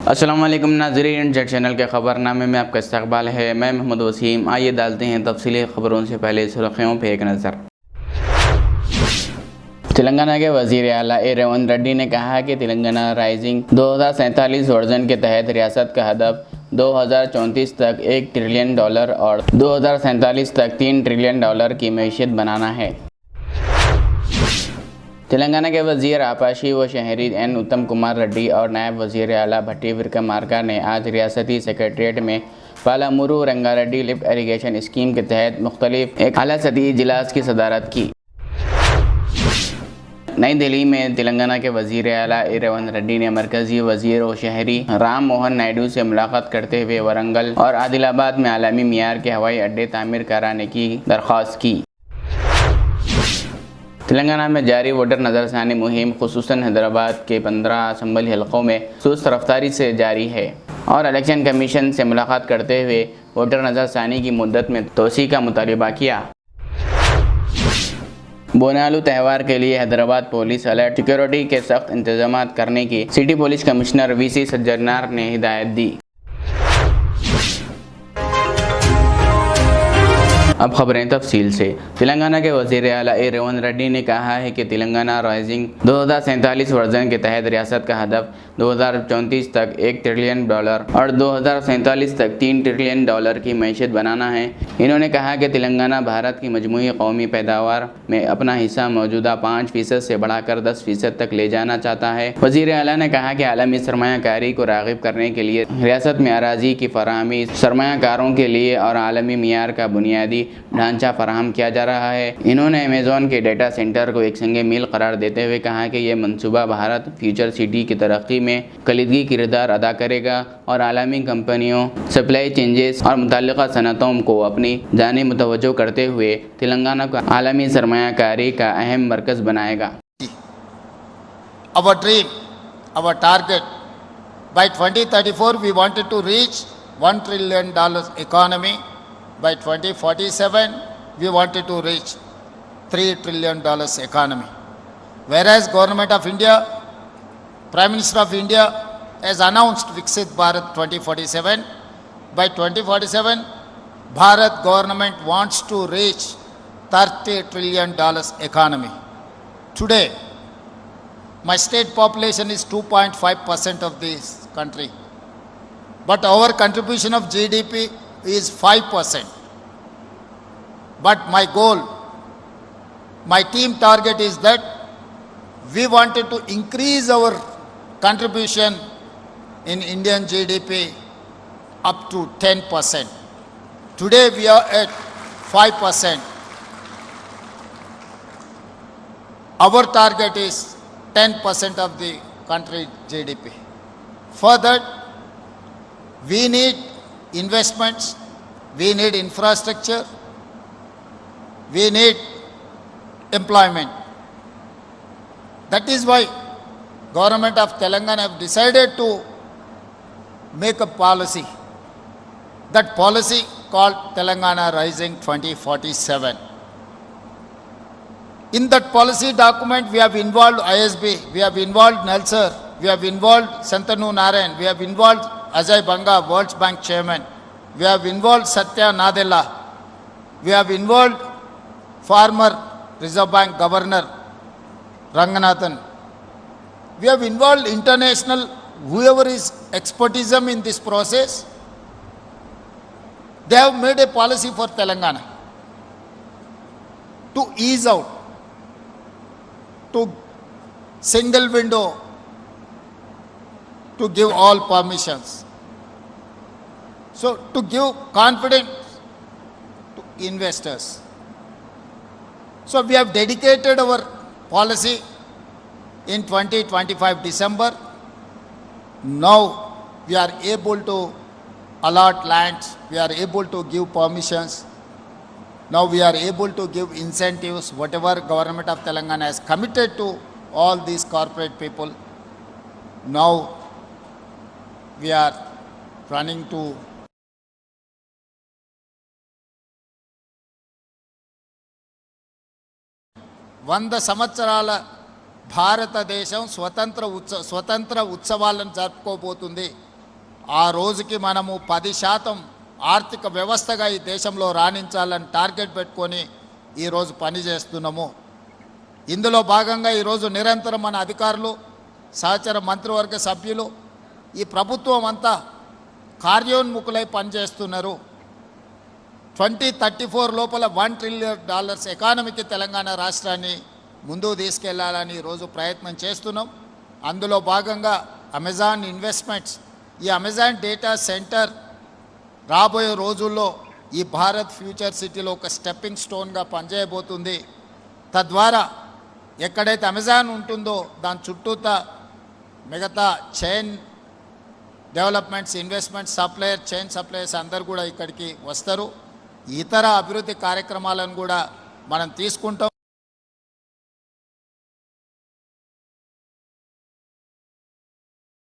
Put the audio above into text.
अस्सलाम वालेकुम नाज़रीन, जेड चैनल के ख़बरनामे में आपका इस्तक़बाल है। मैं मोहम्मद वसीम। आइए डालते हैं तफसीली ख़बरों से पहले सुर्ख़ियों पे एक नज़र। तेलंगाना के वज़ीर आला रेवंत रेड्डी ने कहा कि तेलंगाना राइजिंग 2047 वर्जन के तहत रियासत का हदफ 2034 तक $1 ट्रिलियन और 2047 तक $3 ट्रिलियन की मैशियत बनाना है। तेलंगाना के वज़ीर आपाशी व शहरी एन उत्तम कुमार रेड्डी और नायब वज़ीर आला भट्टी विक्रमार्का ने आज रियासती सेक्रेटरीट में पालामुरू रंगारेड्डी लिफ्ट इरीगेशन स्कीम के तहत मुख्तलिफ एक आला सतही इजलास की सदारत की। नई दिल्ली में तेलंगाना के वज़ीर आला रेवंत रेड्डी ने मरकज़ी वज़ीर व शहरी राम मोहन नायडू से मुलाकात करते हुए वरंगल और आदिलाबाद में आलमी मियार के हवाई अड्डे तामीर कराने की दरख्वास्त की। तेलंगाना में जारी वोटर नज़रसानी मुहिम खुसूसन हैदराबाद के 15 असम्बली हलकों में सुस्त रफ्तारी से जारी है और इलेक्शन कमीशन से मुलाकात करते हुए वोटर नज़रसानी की मुद्दत में तोसी का मुतालबा किया। बोनालू त्यौहार के लिए हैदराबाद पुलिस अलर्ट, सिक्योरिटी के सख्त इंतजाम करने की city police commissioner VC Sajjanar ने हिदायत दी। अब खबरें तफसील से। तेलंगाना के वज़ीर आला रेवंत रेड्डी ने कहा है कि तेलंगाना राइजिंग 2047 वर्जन के तहत रियासत का हदफ 2034 तक $1 ट्रिलियन और 2047 तक $3 ट्रिलियन की मैशियत बनाना है। इन्होंने कहा कि तेलंगाना भारत की मजमूई कौमी पैदावार में अपना हिस्सा मौजूदा 5% से बढ़ाकर 10% तक ले जाना चाहता है। वज़ीर आला ने कहा कि आलमी सरमायाकारी को राग़िब करने के लिए रियासत में अराज़ी की फराहमी सरमायाकारों के लिए और आलमी मियार का बुनियादी ढांचा फराहम किया जा रहा है। इन्होंने अमेज़न के डेटा सेंटर को एक संग मील करार देते हुए कहा कि यह मंसूबा भारत फ्यूचर सिटी की तरक्की में कलीदी किरदार अदा करेगा और आलमी कंपनियों, सप्लाई चेंजेस और मुतल्लिका सनतों को अपनी जानिब मुतवज्जो करते हुए तेलंगाना को आलमी सरमायाकारी का अहम मरकज़ बनाएगा। Our dream, our target, by 2034 we wanted to reach $1 trillion economy. By 2047 we wanted to reach $3 trillion economy. Whereas Government of India, Prime Minister of India has announced Viksit Bharat 2047. By 2047, Bharat government wants to reach $30 trillion economy. Today, my state population is 2.5% of this country. But our contribution of GDP is 5%. But my goal, my team target is that we wanted to increase our contribution in Indian GDP up to 10%. Today we are at 5%. Our target is 10% of the country GDP. For that, we need investments, we need infrastructure, we need employment. That is why Government of Telangana have decided to make a policy. That policy called Telangana Rising 2047. In that policy document, we have involved ISB, we have involved NELSER, we have involved Santanu Narayan, we have involved Ajay Banga, World Bank Chairman, we have involved Satya Nadella, we have involved former Reserve Bank Governor Ranganathan, we have involved international, whoever is expertism in this process. They have made a policy for Telangana to ease out, to single window, to give all permissions. So to give confidence to investors. So we have dedicated our policy in 2025 December. Now we are able to allot lands, we are able to give permissions. Now we are able to give incentives, whatever Government of Telangana has committed to all these corporate people. Now we are running to వంద సంవత్సరాల భారతదేశం స్వతంత్ర ఉత్సవాలను జరుపుకోబోతుంది ఆ రోజుకి మనము 10% ఆర్థిక వ్యవస్థగా ఈ దేశంలో రాణించాలని టార్గెట్ పెట్టుకొని ఈరోజు పనిచేస్తున్నాము. ఇందులో భాగంగా ఈరోజు నిరంతరం మన అధికారులు, సహచర మంత్రివర్గ సభ్యులు, ఈ ప్రభుత్వం అంతా కార్యోన్ముఖులై పనిచేస్తున్నారు. 2034 లోపల $1 trillion ఎకానమీకి తెలంగాణ రాష్ట్రాన్ని ముందుకు తీసుకెళ్లాలని ఈరోజు ప్రయత్నం చేస్తున్నాం. అందులో భాగంగా అమెజాన్ ఇన్వెస్ట్మెంట్స్, ఈ అమెజాన్ డేటా సెంటర్ రాబోయే రోజుల్లో ఈ భారత్ ఫ్యూచర్ సిటీలో ఒక స్టెప్పింగ్ స్టోన్గా పనిచేయబోతుంది. తద్వారా ఎక్కడైతే అమెజాన్ ఉంటుందో దాని చుట్టూతా మిగతా chain developments, investments, chain suppliers అందరు కూడా ఇక్కడికి వస్తారు. ఇతర అభివృద్ధి కార్యక్రమాలను కూడా మనం తీసుకుంటాం.